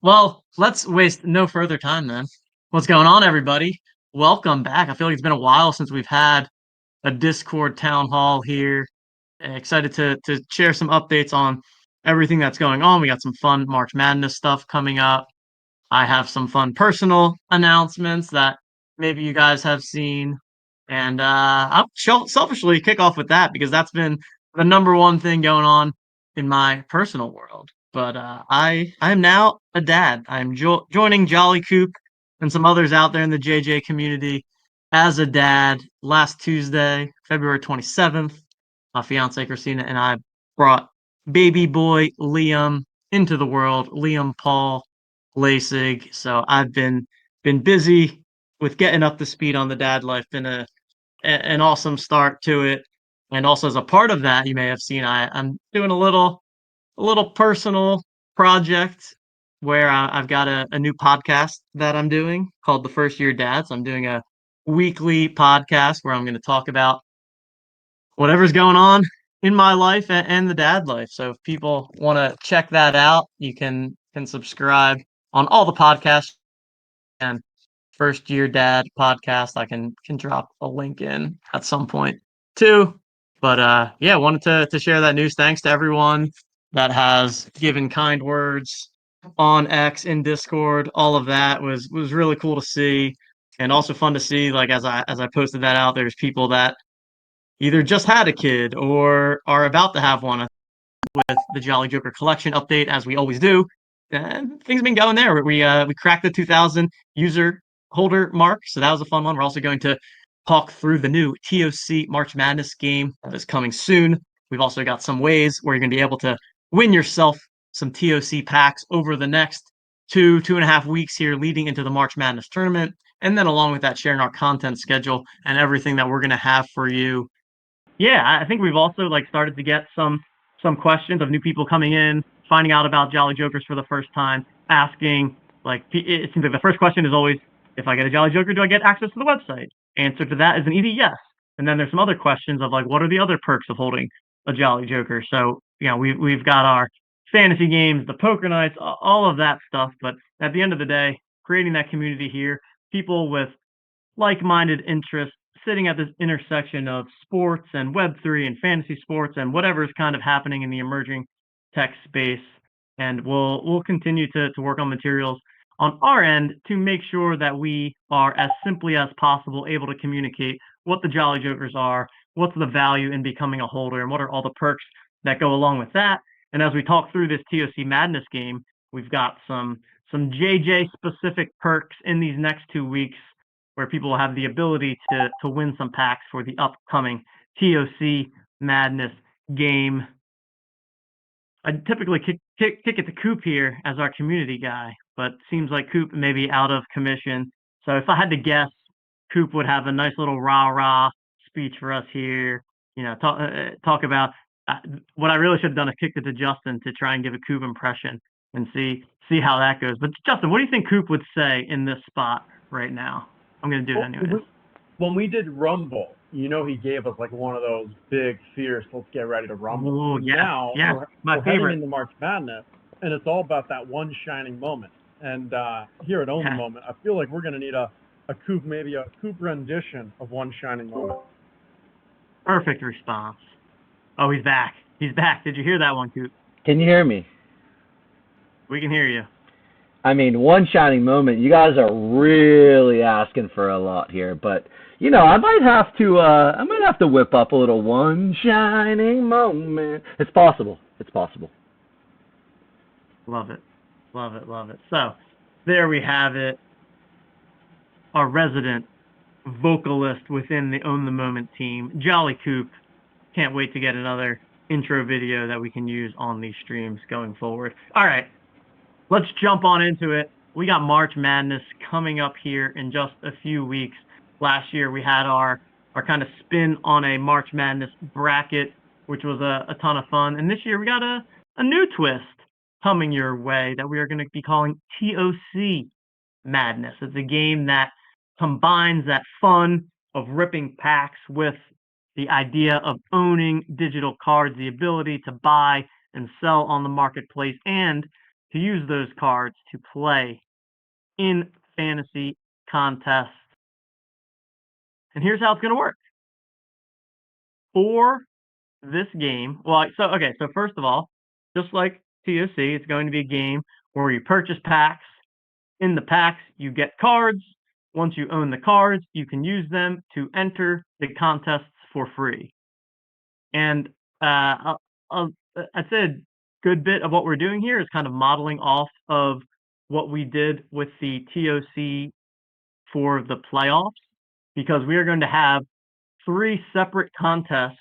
Well, let's waste no further time then. What's going on, everybody? Welcome back. I feel like it's been a while since we've had a Discord town hall here. Excited to share some updates on everything that's going on. We got some fun March Madness stuff coming up. I have some fun personal announcements that maybe you guys have seen. And I'll selfishly kick off with that because that's been the number one thing going on in my personal world. But I am now a dad. I'm joining Jolly Coop and some others out there in the JJ community as a dad last Tuesday, February 27th. My fiance Christina and I brought baby boy Liam into the world, Liam Paul Lasig. So I've been busy with getting up to speed on the dad life. Been an awesome start to it. And also as a part of that, you may have seen I'm doing a little personal project where I've got a new podcast that I'm doing called The First Year Dads. I'm doing a weekly podcast where I'm going to talk about whatever's going on in my life and the dad life. So if people want to check that out, you can subscribe on all the podcasts and First Year Dad podcast. I can drop a link in at some point too. But yeah, wanted to share that news. Thanks to everyone that has given kind words on X in Discord. All of that was really cool to see, and also fun to see. Like as I posted that out, there's people that either just had a kid or are about to have one with the Jolly Joker collection update, as we always do. And things have been going there. We cracked the 2,000 user holder mark, so that was a fun one. We're also going to talk through the new TOC March Madness game that is coming soon. We've also got some ways where you're going to be able to win yourself some TOC packs over the next 2.5 weeks here leading into the March Madness tournament. And then along with that, sharing our content schedule and everything that we're going to have for you. Yeah, I think we've also like started to get some questions of new people coming in, finding out about Jolly Jokers for the first time, asking like it seems like the first question is always, if I get a Jolly Joker, do I get access to the website? Answer to that is an easy yes. And then there's some other questions of like, what are the other perks of holding a Jolly Joker? So we've got our fantasy games, the poker nights, all of that stuff. But at the end of the day, creating that community here, people with like-minded interests sitting at this intersection of sports and Web3 and fantasy sports and whatever is kind of happening in the emerging tech space. And we'll continue to work on materials on our end to make sure that we are as simply as possible able to communicate what the Jolly Jokers are, what's the value in becoming a holder, and what are all the perks that go along with that. And as we talk through this TOC Madness game, we've got some JJ specific perks in these next 2 weeks where people will have the ability to win some packs for the upcoming TOC Madness game. I typically kick it to Coop here as our community guy, but seems like Coop may be out of commission. So if I had to guess, Coop would have a nice little rah rah speech for us here. Talk about what I really should have done is kicked it to Justin to try and give a Coop impression and see how that goes. But Justin, what do you think Coop would say in this spot right now? I'm gonna do it anyways. When we did Rumble, he gave us like one of those big, fierce, let's get ready to rumble. Oh yeah, Now yeah, my we're heading favorite. into March Madness, and it's all about that one shining moment. And here at Own the Yeah. Moment, I feel like we're going to need a Coop, maybe a Coop rendition of one shining moment. Perfect response. Oh, he's back. He's back. Did you hear that one, Coop? Can you hear me? We can hear you. I mean, one shining moment. You guys are really asking for a lot here, but I might have to whip up a little one shining moment. It's possible. It's possible. Love it. Love it. Love it. So there we have it. Our resident vocalist within the Own the Moment team, Jolly Coop. Can't wait to get another intro video that we can use on these streams going forward. All right. Let's jump on into it. We got March Madness coming up here in just a few weeks. Last year, we had our kind of spin on a March Madness bracket, which was a ton of fun. And this year, we got a new twist coming your way that we are going to be calling TOC Madness. It's a game that combines that fun of ripping packs with the idea of owning digital cards, the ability to buy and sell on the marketplace, and to use those cards to play in fantasy contests. And here's how it's going to work. For this game, so first of all, just like TOC, it's going to be a game where you purchase packs. In the packs, you get cards. Once you own the cards, you can use them to enter the contests for free. And I'd say a good bit of what we're doing here is kind of modeling off of what we did with the TOC for the playoffs, because we are going to have 3 separate contests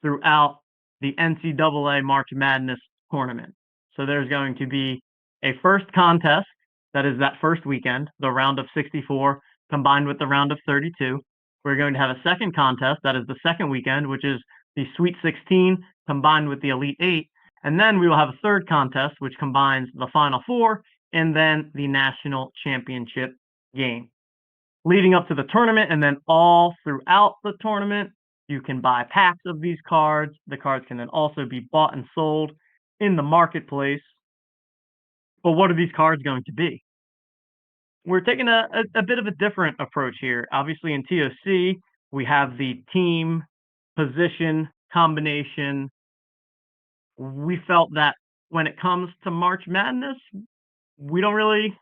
throughout the NCAA March Madness tournament. So there's going to be a first contest that is that first weekend, the round of 64 combined with the round of 32. We're going to have a second contest that is the second weekend, which is the Sweet 16 combined with the Elite 8. And then we will have a third contest, which combines the Final 4 and then the national championship game. Leading up to the tournament and then all throughout the tournament, you can buy packs of these cards. The cards can then also be bought and sold in the marketplace. But what are these cards going to be? We're taking a bit of a different approach here. Obviously, in TOC, we have the team position combination. We felt that when it comes to March Madness, we don't really,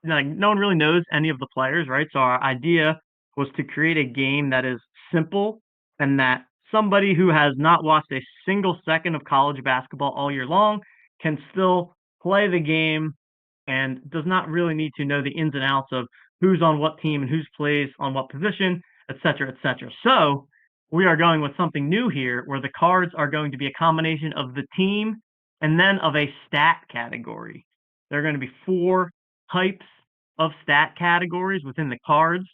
no one really knows any of the players, right? So our idea was to create a game that is simple and that somebody who has not watched a single second of college basketball all year long can still play the game and does not really need to know the ins and outs of who's on what team and who's plays on what position, et cetera, et cetera. So we are going with something new here where the cards are going to be a combination of the team and then of a stat category. There are going to be 4 types of stat categories within the cards: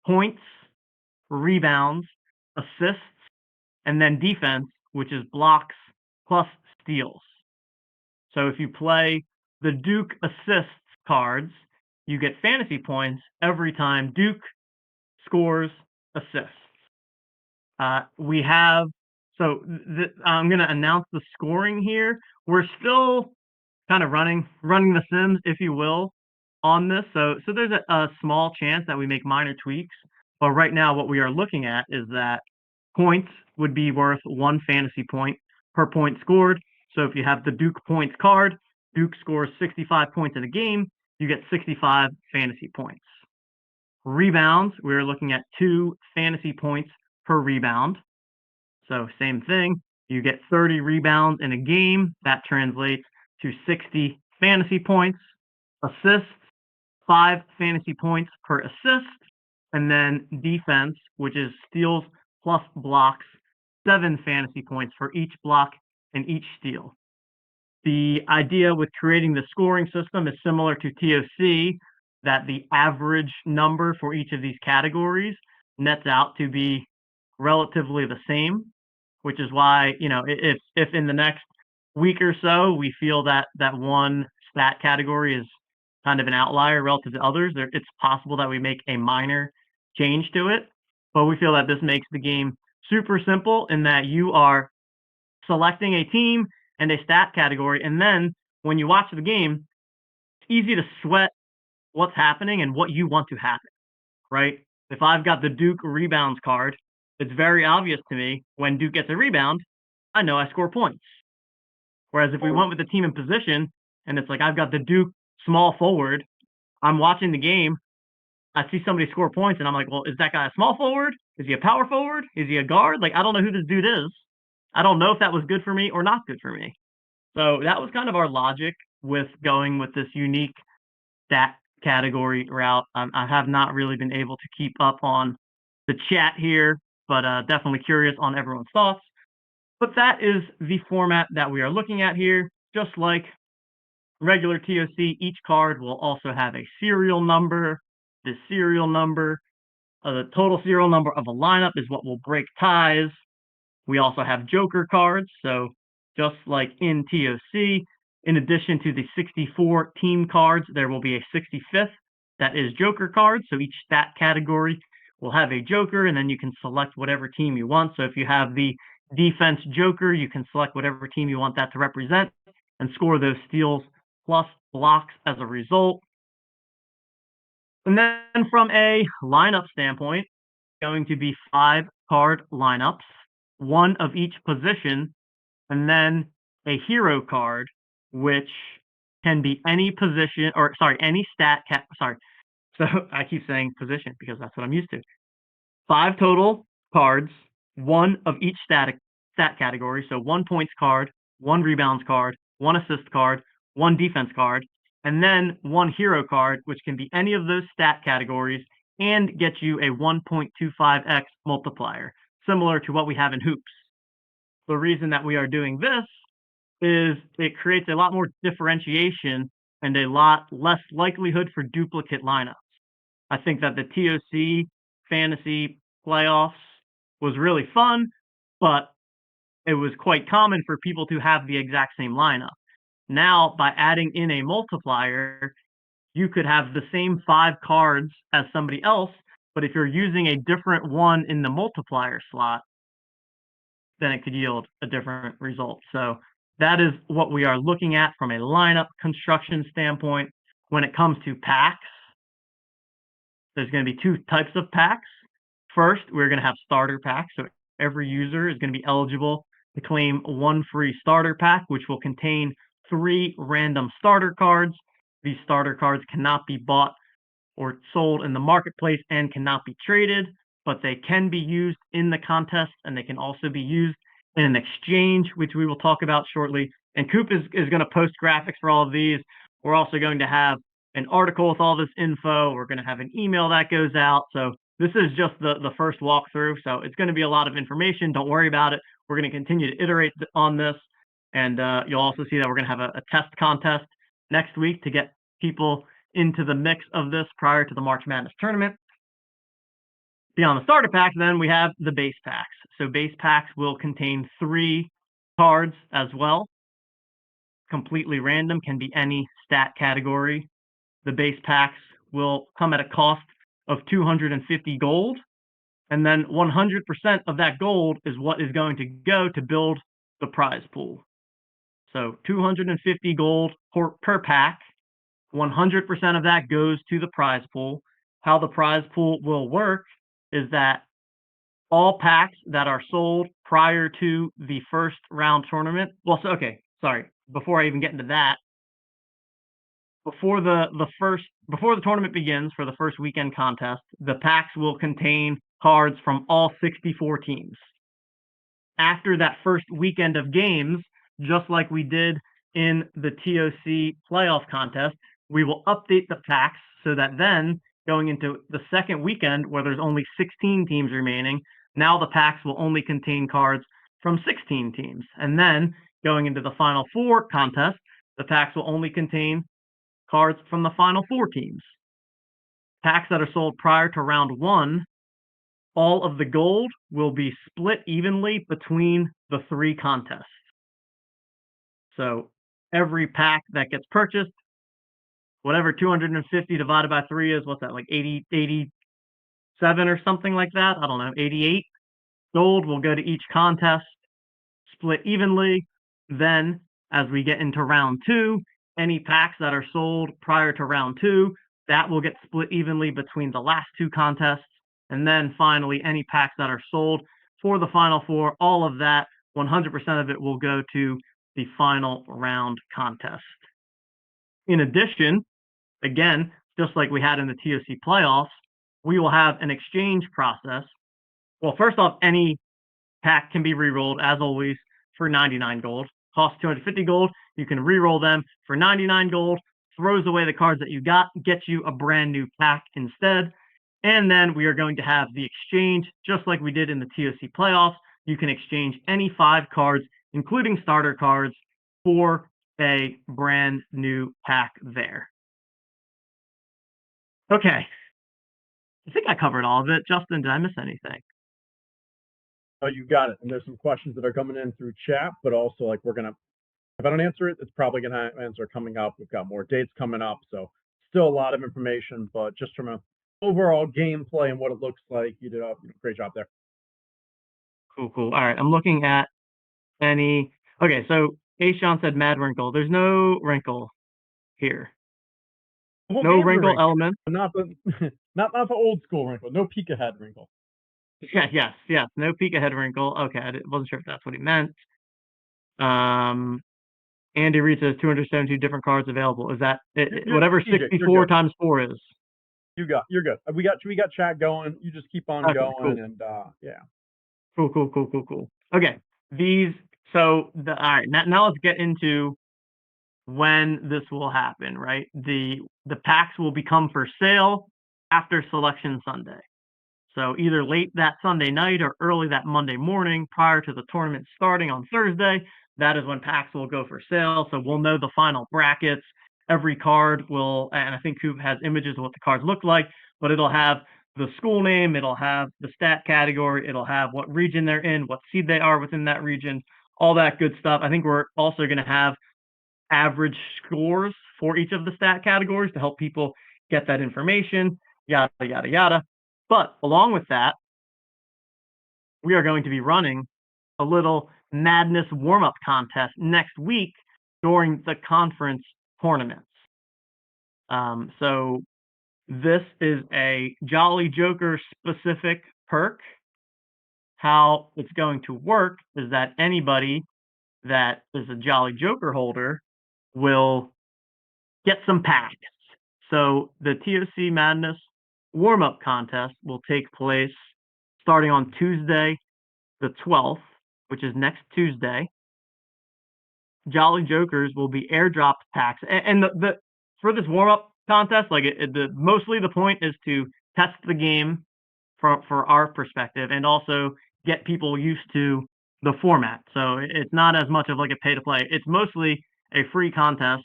points, rebounds, assists, and then defense, which is blocks plus steals. So if you play the Duke assists cards, you get fantasy points every time Duke scores assists. We have, I'm going to announce the scoring here. We're still kind of running the Sims, if you will, on this. So there's a small chance that we make minor tweaks. But right now, what we are looking at is that points would be worth 1 fantasy point per point scored. So if you have the Duke points card, Duke scores 65 points in a game, you get 65 fantasy points. Rebounds, we're looking at 2 fantasy points per rebound. So same thing, you get 30 rebounds in a game, that translates to 60 fantasy points. Assists, 5 fantasy points per assist. And then defense, which is steals plus blocks, 7 fantasy points for each block and each steal. The idea with creating the scoring system is similar to TOC, that the average number for each of these categories nets out to be relatively the same, which is why, if in the next week or so we feel that one stat category is kind of an outlier relative to others, it's possible that we make a minor change to it. But we feel that this makes the game super simple in that you are selecting a team and a stat category, and then when you watch the game, it's easy to sweat what's happening and what you want to happen, right? If I've got the Duke rebounds card, it's very obvious to me when Duke gets a rebound, I know I score points. Whereas if we went with the team in position and it's like I've got the Duke small forward, I'm watching the game, I see somebody score points and I'm like, well, is that guy a small forward? Is he a power forward? Is he a guard? Like, I don't know who this dude is. I don't know if that was good for me or not good for me. So that was kind of our logic with going with this unique stat category route. I have not really been able to keep up on the chat here, but definitely curious on everyone's thoughts. But that is the format that we are looking at here. Just like regular TOC, each card will also have a serial number. This serial number, the total serial number of a lineup is what will break ties. We also have Joker cards. So just like in TOC, in addition to the 64 team cards, there will be a 65th that is Joker cards. So each stat category will have a Joker, and then you can select whatever team you want. So if you have the defense Joker, you can select whatever team you want that to represent and score those steals plus blocks as a result. And then from a lineup standpoint, going to be 5-card lineups, one of each position, and then a hero card, which can be any position, or sorry, any sorry. So I keep saying position because that's what I'm used to. 5 total cards, one of each stat category. So 1 points card, 1 rebounds card, 1 assist card, 1 defense card, and then 1 hero card, which can be any of those stat categories and get you a 1.25x multiplier, similar to what we have in hoops. The reason that we are doing this is it creates a lot more differentiation and a lot less likelihood for duplicate lineups. I think that the TOC fantasy playoffs was really fun, but it was quite common for people to have the exact same lineup. Now, by adding in a multiplier, you could have the same 5 cards as somebody else, but if you're using a different one in the multiplier slot, then it could yield a different result. So that is what we are looking at from a lineup construction standpoint. When it comes to packs, there's going to be 2 types of packs. First, we're going to have starter packs. So every user is going to be eligible to claim 1 free starter pack, which will contain 3 random starter cards. These starter cards cannot be bought or sold in the marketplace and cannot be traded, but they can be used in the contest and they can also be used in an exchange, which we will talk about shortly. And Cupe is going to post graphics for all of these. We're also going to have an article with all this info. We're going to have an email that goes out. So this is just the first walkthrough. So it's going to be a lot of information. Don't worry about it. We're going to continue to iterate on this. And you'll also see that we're going to have a test contest next week to get people into the mix of this prior to the March Madness tournament. Beyond the starter packs, then we have the base packs. So base packs will contain 3 cards as well. Completely random, can be any stat category. The base packs will come at a cost of 250 gold. And then 100% of that gold is what is going to go to build the prize pool. So 250 gold per pack. 100% of that goes to the prize pool. How the prize pool will work is that all packs that are sold prior to the first round tournament. Well, so, okay, sorry. Before I even get into that, before the tournament begins for the first weekend contest, the packs will contain cards from all 64 teams. After that first weekend of games, just like we did in the TOC playoff contest, we will update the packs so that then going into the second weekend where there's only 16 teams remaining, now the packs will only contain cards from 16 teams. And then going into the Final Four contest, the packs will only contain cards from the Final Four teams. Packs that are sold prior to round 1, all of the gold will be split evenly between the 3 contests. So every pack that gets purchased, whatever 250 divided by 3 is, what's that, like 87 or something like that? I don't know, 88 gold will go to each contest, split evenly. Then, as we get into round 2, any packs that are sold prior to round 2, that will get split evenly between the last 2 contests. And then finally, any packs that are sold for the Final Four, all of that, 100% of it will go to the final round contest. In addition, again, just like we had in the TOC playoffs, we will have an exchange process. Well, first off, any pack can be re-rolled, as always, for 99 gold. Costs 250 gold. You can re-roll them for 99 gold, throws away the cards that you got, gets you a brand new pack instead. And then we are going to have the exchange, just like we did in the TOC playoffs. You can exchange any 5 cards, including starter cards, for a brand new pack there. Okay. I think I covered all of it. Justin, did I miss anything? Oh, you got it. And there's some questions that are coming in through chat, but also like if I don't answer it, it's probably gonna answer coming up. We've got more dates coming up, so still a lot of information, but just from a overall gameplay and what it looks like, you did a great job there. Cool. All right. I'm looking at any. Okay, so Aishan said mad wrinkle. There's no wrinkle. here. The whole No game's a wrinkle wrinkle, element. but not the not the old school wrinkle. No peek ahead wrinkle. Yeah, yes. No peek ahead wrinkle. Okay, I wasn't sure if that's what he meant. Andy Reid says 272 different cards available. Is that whatever TJ, 64 times 4 is? You're good. We got chat going. You just keep on Okay, going, cool. and yeah. Cool. Okay, all right. Now let's get into when this will happen. Right, the packs will become for sale after Selection Sunday. So either late that Sunday night or early that Monday morning prior to the tournament starting on Thursday, that is when packs will go for sale. So we'll know the final brackets. Every card will, and I think Cupe has images of what the cards look like, but it'll have the school name, it'll have the stat category, it'll have what region they're in, what seed they are within that region, all that good stuff. I think we're also going to have average scores for each of the stat categories to help people get that information, yada, yada, yada. But along with that, we are going to be running a little Madness warm-up contest next week during the conference tournaments. So this is a Jolly Joker specific perk. How it's going to work is that anybody that is a Jolly Joker holder will get some packs. So the TOC Madness warm-up contest will take place starting on Tuesday, the 12th, which is next Tuesday. Jolly Jokers will be airdropped packs, and the for this warm-up contest, like mostly the point is to test the game for our perspective, and also get people used to the format. So it's not as much of like a pay to play. It's mostly a free contest,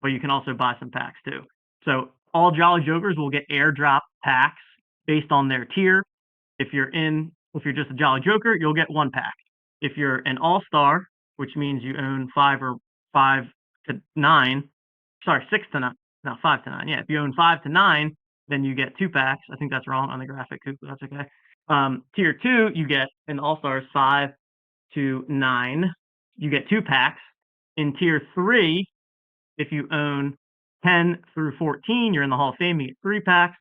but you can also buy some packs too. So all Jolly Jokers will get airdrop packs based on their tier. If you're just a Jolly Joker, you'll get one pack. If you're an All-Star, which means you own 5 to 9, sorry, 6 to 9, no, 5 to 9. Yeah, if you own 5 to 9, then you get 2 packs. I think that's wrong on the graphic, but that's okay. Tier 2, you get an All-Stars 5 to 9. You get 2 packs. In Tier 3, if you own 10 through 14, you're in the Hall of Fame, you get 3 packs.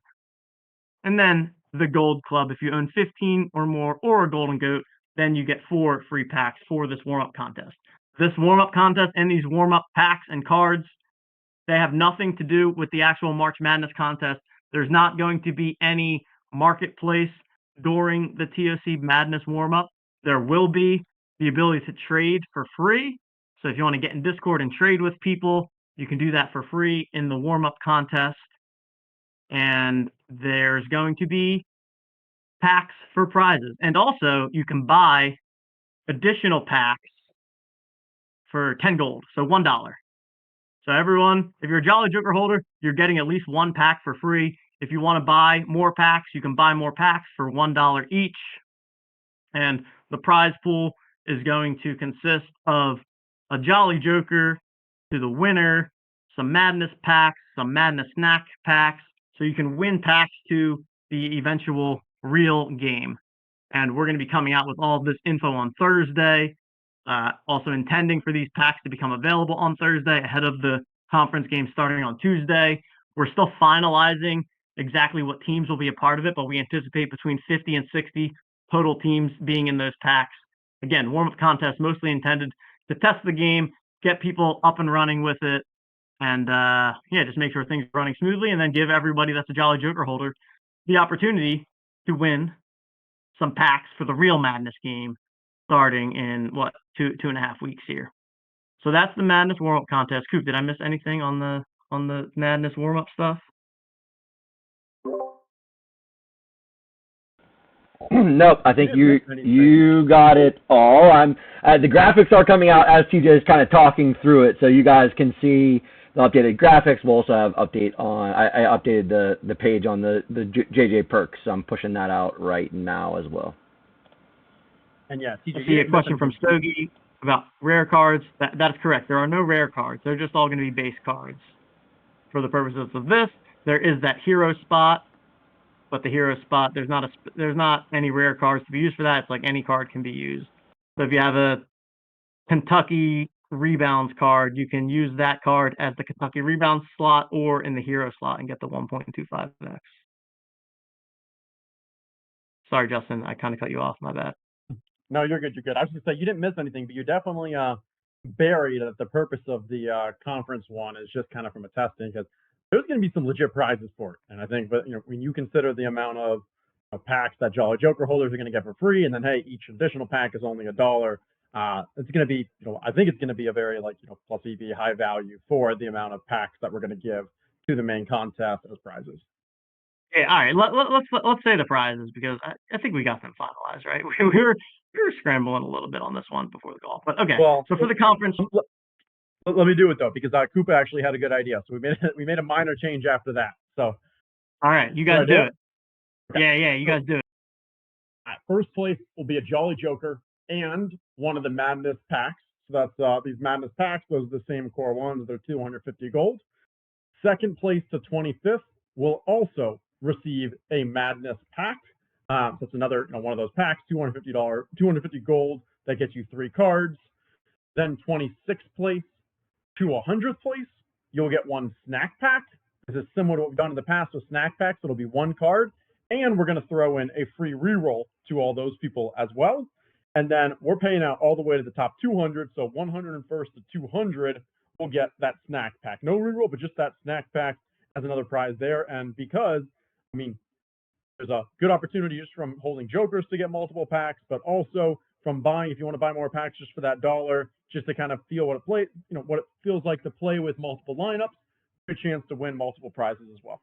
And then the Gold Club, if you own 15 or more or a Golden Goat, then you get 4 free packs for this warm-up contest. This warm-up contest and these warm-up packs and cards, they have nothing to do with the actual March Madness contest. There's not going to be any marketplace during the TOC Madness warm-up. There will be the ability to trade for free. So if you want to get in Discord and trade with people, you can do that for free in the warm-up contest. And there's going to be packs for prizes. And also, you can buy additional packs for 10 gold, so $1. So everyone, if you're a Jolly Joker holder, you're getting at least 1 pack for free. If you want to buy more packs, you can buy more packs for $1 each. And the prize pool is going to consist of a Jolly Joker to the winner, some Madness packs, some Madness snack packs, so you can win packs to the eventual real game. And we're going to be coming out with all of this info on Thursday. Also intending for these packs to become available on Thursday ahead of the conference game starting on Tuesday. We're still finalizing exactly what teams will be a part of it, but we anticipate between 50 and 60 total teams being in those packs. Again, warm-up contest mostly intended to test the game, get people up and running with it, and just make sure things are running smoothly, and then give everybody that's a Jolly Joker holder the opportunity to win some packs for the real Madness game starting in two and a half weeks here. So that's the Madness warm-up contest. Coop, did I miss anything on the Madness warm-up stuff? Nope, I think you got it all. The graphics are coming out as TJ is kind of talking through it, so you guys can see the updated graphics. We'll also have update on. I updated the page on the JJ perks, so I'm pushing that out right now as well. And yeah, TJ, I see a question from Stogie about rare cards. That's correct. There are no rare cards. They're just all going to be base cards. For the purposes of this, there is that hero spot, but the hero spot, there's not any rare cards to be used for that. It's like any card can be used. So if you have a Kentucky rebounds card, you can use that card at the Kentucky rebound slot or in the hero slot and get the 1.25x. Sorry, Justin, I kind of cut you off. My bad. No, you're good. You're good. I was going to say you didn't miss anything, but you definitely buried that the purpose of the conference one is just kind of from a testing because there's going to be some legit prizes for it. And I think, but when you consider the amount of packs that Jolly Joker holders are going to get for free, and then hey, each additional pack is only $1. It's going to be, I think it's going to be a very plus EV high value for the amount of packs that we're going to give to the main contest as prizes. Okay, all right. Let's say the prizes because I think we got them finalized, right? We were scrambling a little bit on this one before the call, but okay. Well, so for the conference, let me do it though because Cupe actually had a good idea, so we made a minor change after that. So, all right, you guys do it. Okay. Yeah, you guys do it. First place will be a Jolly Joker and one of the Madness packs. So that's these Madness packs. Those are the same core ones. They're 250 gold. Second place to 25th will also receive a Madness pack. So it's another one of those packs, $250 gold that gets you 3 cards. Then 26th place to 100th place, you'll get 1 snack pack. This is similar to what we've done in the past with snack packs. It'll be 1 card. And we're going to throw in a free reroll to all those people as well. And then we're paying out all the way to the top 200. So 101st to 200 will get that snack pack. No reroll, but just that snack pack as another prize there. And because, there's a good opportunity just from holding Jokers to get multiple packs, but also from buying, if you want to buy more packs just for that $1, just to kind of feel what it feels like to play with multiple lineups, good chance to win multiple prizes as well.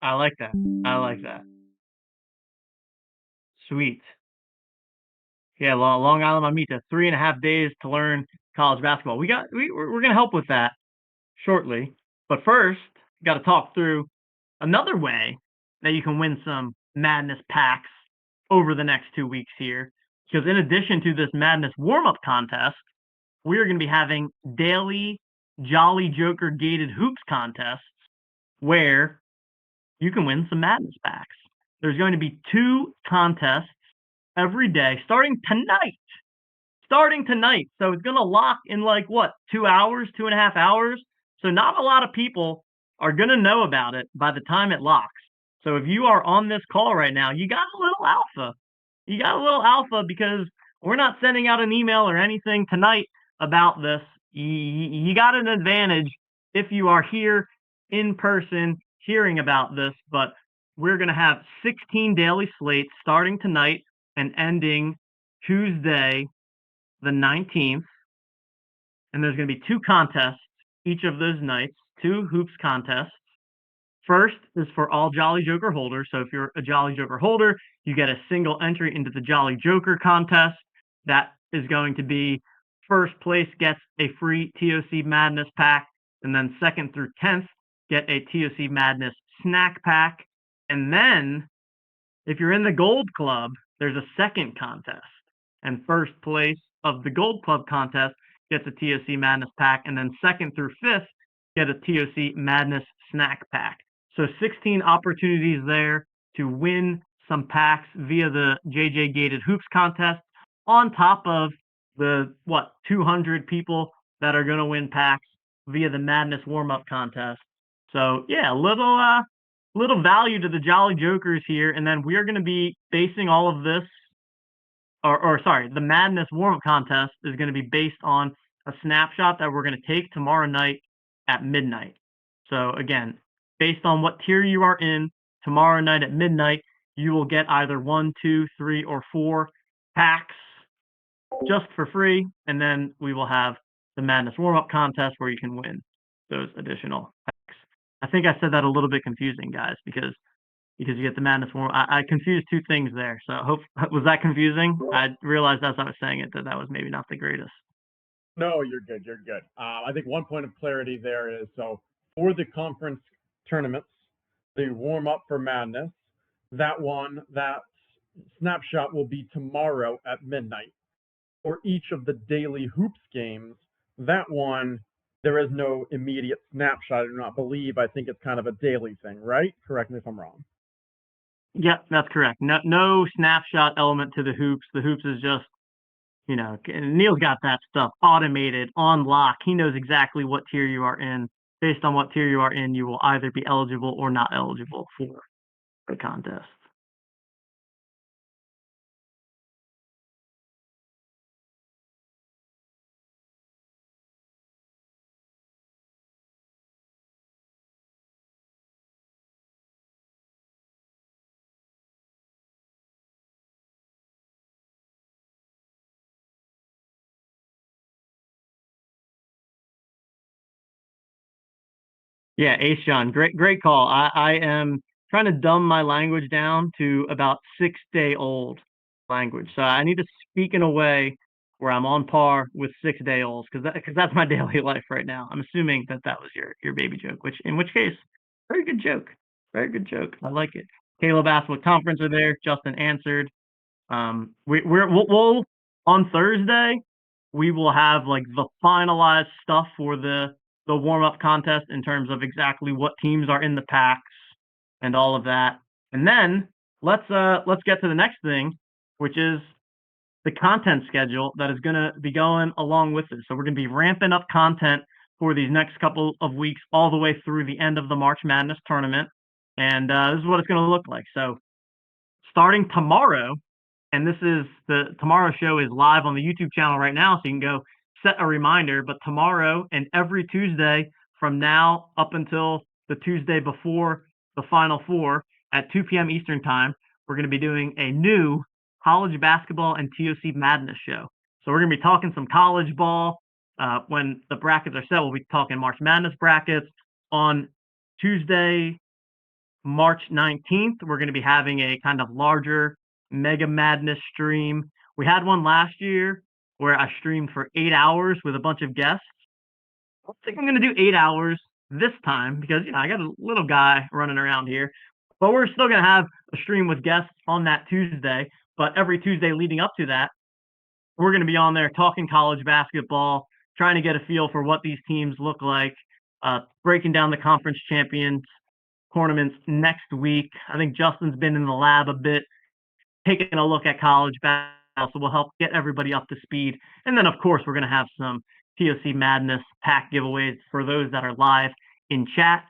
I like that. Sweet. Yeah, Long Island Mamita, 3.5 days to learn college basketball. We're gonna help with that shortly, but first, got to talk through another way that you can win some Madness packs over the next 2 weeks here. Because in addition to this Madness warm-up contest, we are going to be having daily Jolly Joker gated hoops contests where you can win some Madness packs. There's going to be 2 contests every day starting tonight. So it's going to lock in 2 hours, 2.5 hours. So not a lot of people are going to know about it by the time it locks. So if you are on this call right now, you got a little alpha. You got a little alpha because we're not sending out an email or anything tonight about this. You got an advantage if you are here in person hearing about this, but we're going to have 16 daily slates starting tonight and ending Tuesday, the 19th. And there's going to be 2 contests each of those nights, 2 hoops contests. First is for all Jolly Joker holders. So if you're a Jolly Joker holder, you get a single entry into the Jolly Joker contest. That is going to be first place gets a free TOC Madness pack. And then 2nd through 10th get a TOC Madness snack pack. And then if you're in the Gold Club, there's a second contest. And first place of the Gold Club contest gets a TOC Madness pack. And then 2nd through 5th get a TOC Madness snack pack. So 16 opportunities there to win some packs via the JJ Gated Hoops contest on top of the 200 people that are going to win packs via the Madness warm-up contest. So yeah, little value to the Jolly Jokers here, and then we are going to be basing all of this the Madness warm-up contest is going to be based on a snapshot that we're going to take tomorrow night at midnight. So again, based on what tier you are in, tomorrow night at midnight, you will get either 1, 2, 3, or 4 packs just for free, and then we will have the Madness warm-up contest where you can win those additional packs. I think I said that a little bit confusing, guys, because you get the Madness warm. I confused 2 things there. So was that confusing? I realized as I was saying it that was maybe not the greatest. No, you're good. You're good. I think one point of clarity there is so for the conference tournaments, the warm up for Madness, that snapshot will be tomorrow at midnight. For each of the daily hoops games, that one there is no immediate snapshot. I do not believe. I think it's kind of a daily thing, right? Correct me if I'm wrong. Yeah, that's correct. No snapshot element to the hoops. The hoops is just You know, Neil's got that stuff automated on lock. He knows exactly what tier you are in. Based on what tier you are in, you will either be eligible or not eligible for the contest. Yeah, Ace John, great call. I am trying to dumb my language down to about 6 day old language. So I need to speak in a way where I'm on par with 6 day olds because that's my daily life right now. I'm assuming that that was your baby joke, which in which case, very good joke, very good joke. I like it. Caleb asked what conference are there. Justin answered. We'll on Thursday we will have like the finalized stuff for the warm up contest in terms of exactly what teams are in the packs and all of that. And then let's get to the next thing, which is the content schedule that is going to be going along with it. So we're going to be ramping up content for these next couple of weeks, all the way through the end of the March Madness tournament. And this is what it's going to look like. So starting tomorrow, and this is the tomorrow show is live on the YouTube channel right now, so you can go set a reminder. But tomorrow and every Tuesday from now up until the Tuesday before the Final Four at 2 p.m. Eastern Time, we're going to be doing a new college basketball and TOC Madness show. So we're going to be talking some college ball. When the brackets are set, we'll be talking March Madness brackets. On Tuesday, March 19th, we're going to be having a kind of larger Mega Madness stream. We had one last year where I streamed for 8 hours with a bunch of guests. I think I'm going to do 8 hours this time because, you know, I got a little guy running around here. But we're still going to have a stream with guests on that Tuesday. But every Tuesday leading up to that, we're going to be on there talking college basketball, trying to get a feel for what these teams look like, breaking down the conference champions tournaments next week. I think Justin's been in the lab a bit, taking a look at college basketball, so we'll help get everybody up to speed. And then, of course, we're going to have some TOC Madness pack giveaways for those that are live in chat.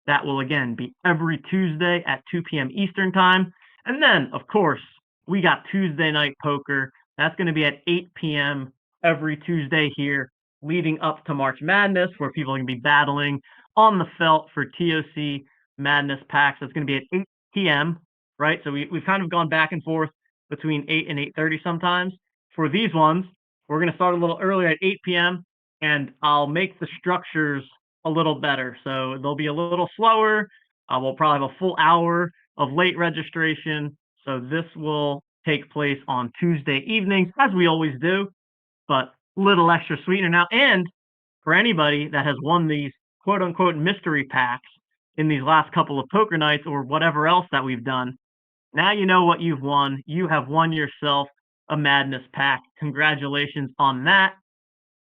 That will, again, be every Tuesday at 2 p.m. Eastern Time. And then, of course, we got Tuesday Night Poker. That's going to be at 8 p.m. every Tuesday here, leading up to March Madness, where people are going to be battling on the felt for TOC Madness packs. That's going to be at 8 p.m., right? So we've kind of gone back and forth between 8 and 8:30 sometimes. For these ones, we're going to start a little earlier at 8 p.m., and I'll make the structures a little better. So they'll be a little slower. We'll probably have a full hour of late registration. So this will take place on Tuesday evenings, as we always do, but little extra sweetener now. And for anybody that has won these quote unquote mystery packs in these last couple of poker nights or whatever else that we've done, now you know what you've won. You have won yourself a Madness pack. Congratulations on that.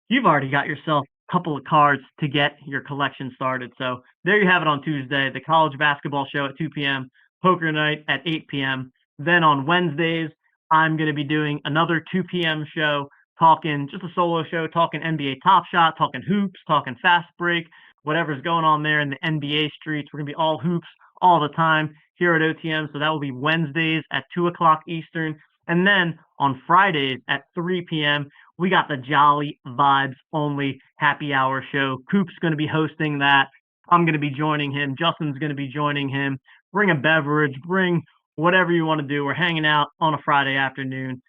You've already got yourself a couple of cards to get your collection started. So there you have it on Tuesday, the college basketball show at 2 p.m., poker night at 8 p.m. Then on Wednesdays, I'm going to be doing another 2 p.m. show, talking just a solo show, talking NBA Top Shot, talking hoops, talking fast break, whatever's going on there in the NBA streets. We're going to be all hoops all the time here at OTM. So that will be Wednesdays at 2 o'clock Eastern. And then on Fridays at 3 p.m., we got the Jolly Vibes Only Happy Hour show. Cupe's going to be hosting that. I'm going to be joining him. Justin's going to be joining him. Bring a beverage, bring whatever you want to do. We're hanging out on a Friday afternoon,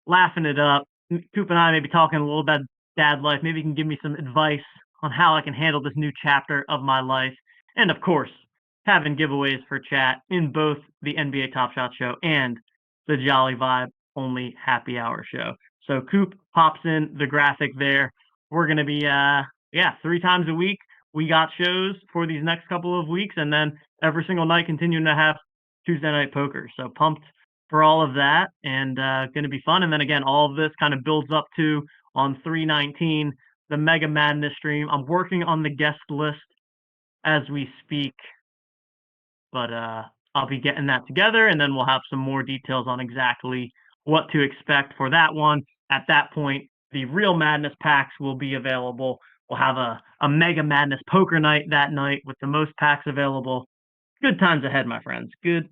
laughing it up. Coop and I may be talking a little about dad life. Maybe you can give me some advice on how I can handle this new chapter of my life. And of course, having giveaways for chat in both the NBA Top Shot show and the Jolly Vibe Only Happy Hour show. So Coop pops in the graphic there. We're going to be, 3 times a week. We got shows for these next couple of weeks, and then every single night continuing to have Tuesday Night Poker. So pumped for all of that, and going to be fun. And then again, all of this kind of builds up to on 3/19, the Mega Madness stream. I'm working on the guest list as we speak, but I'll be getting that together, and then we'll have some more details on exactly what to expect for that one. at that point, the real Madness packs will be available. We'll have a Mega Madness poker night that night with the most packs available. Good times ahead, my friends. Good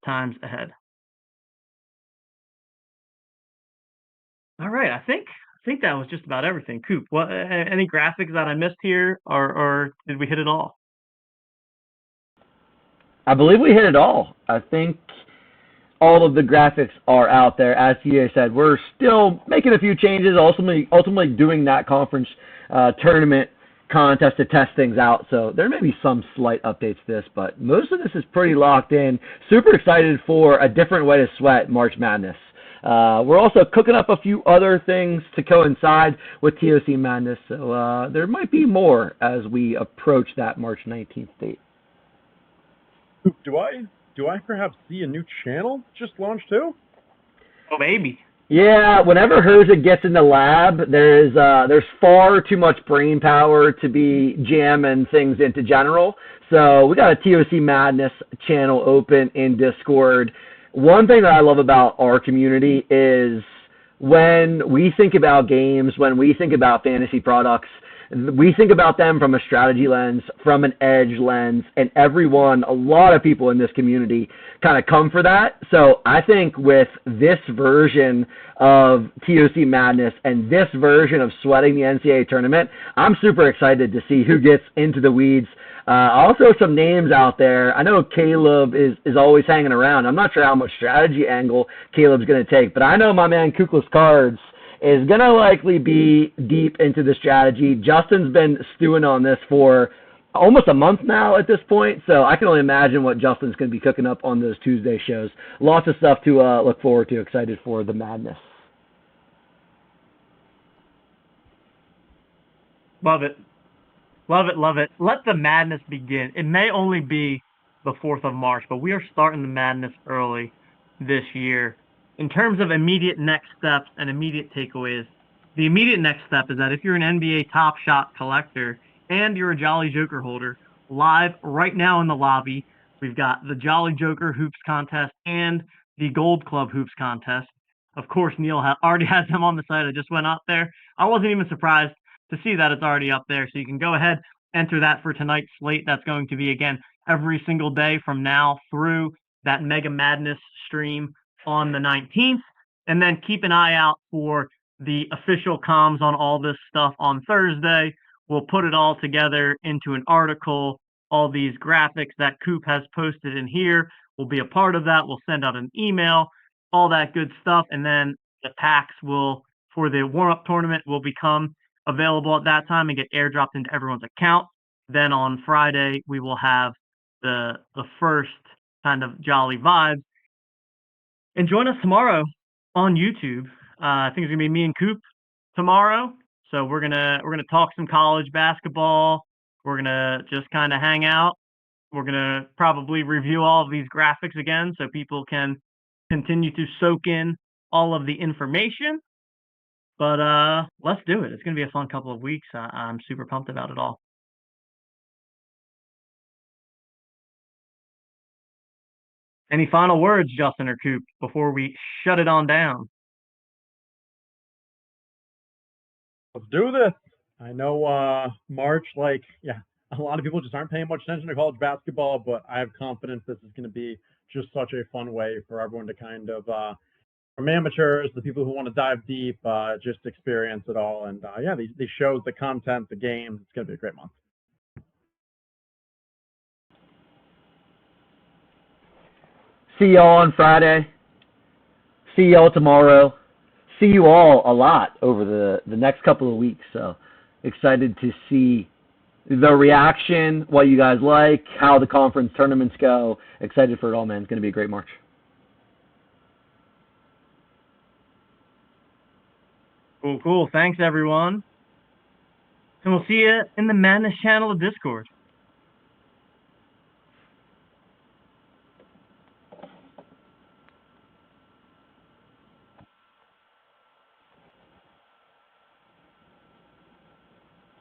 times ahead. All right, I think that was just about everything. Coop, what any graphics that I missed here, or did we hit it all? I believe we hit it all. I think all of the graphics are out there. As you said, we're still making a few changes. Ultimately doing that conference tournament contest to test things out. So there may be some slight updates to this, but most of this is pretty locked in. Super excited for a different way to sweat March Madness. We're also cooking up a few other things to coincide with TOC Madness, so there might be more as we approach that March 19th date. Do I perhaps see a new channel just launched too? Oh, baby. Yeah, whenever Herza gets in the lab, there's far too much brain power to be jamming things into general. So we got a TOC Madness channel open in Discord. One thing that I love about our community is when we think about games, when we think about fantasy products, we think about them from a strategy lens, from an edge lens, and a lot of people in this community kind of come for that. So I think with this version of TOC Madness and this version of sweating the NCAA tournament, I'm super excited to see who gets into the weeds. Also, some names out there. I know Caleb is always hanging around. I'm not sure how much strategy angle Caleb's going to take, but I know my man Kukless Cards is going to likely be deep into the strategy. Justin's been stewing on this for almost a month now at this point, so I can only imagine what Justin's going to be cooking up on those Tuesday shows. Lots of stuff to look forward to. Excited for the madness. Love it. Love it, love it. Let the madness begin. It may only be the 4th of March, but we are starting the madness early this year. In terms of immediate next steps and immediate takeaways, the immediate next step is that if you're an NBA Top Shot collector and you're a Jolly Joker holder, live right now in the lobby, we've got the Jolly Joker Hoops contest and the Gold Club Hoops contest. Of course, Neil already has them on the site. I just went out there. I wasn't even surprised to see that it's already up there. So you can go ahead, enter that for tonight's slate. That's going to be, again, every single day from now through that Mega Madness stream on the 19th. And then keep an eye out for the official comms on all this stuff on Thursday. We'll put it all together into an article. All these graphics that Coop has posted in here will be a part of that. We'll send out an email, all that good stuff. And then the packs for the warm-up tournament will become available at that time and get airdropped into everyone's account. Then on Friday, we will have the first kind of jolly vibes. And join us tomorrow on YouTube. I think it's gonna be me and Coop tomorrow. So we're gonna talk some college basketball. We're gonna just kind of hang out. We're gonna probably review all of these graphics again so people can continue to soak in all of the information. But let's do it. It's gonna be a fun couple of weeks. I'm super pumped about it all. Any final words, Justin or Coop, before we shut it on down? Let's do this. I know March, a lot of people just aren't paying much attention to college basketball, but I have confidence this is going to be just such a fun way for everyone to kind of, from amateurs, the people who want to dive deep, just experience it all. And these shows, the content, the games, it's going to be a great month. See y'all on Friday. See y'all tomorrow. See you all a lot over the next couple of weeks. So excited to see the reaction, what you guys like, how the conference tournaments go. Excited for it all, man. It's going to be a great March. Cool. Thanks, everyone. And we'll see you in the Madness channel of Discord.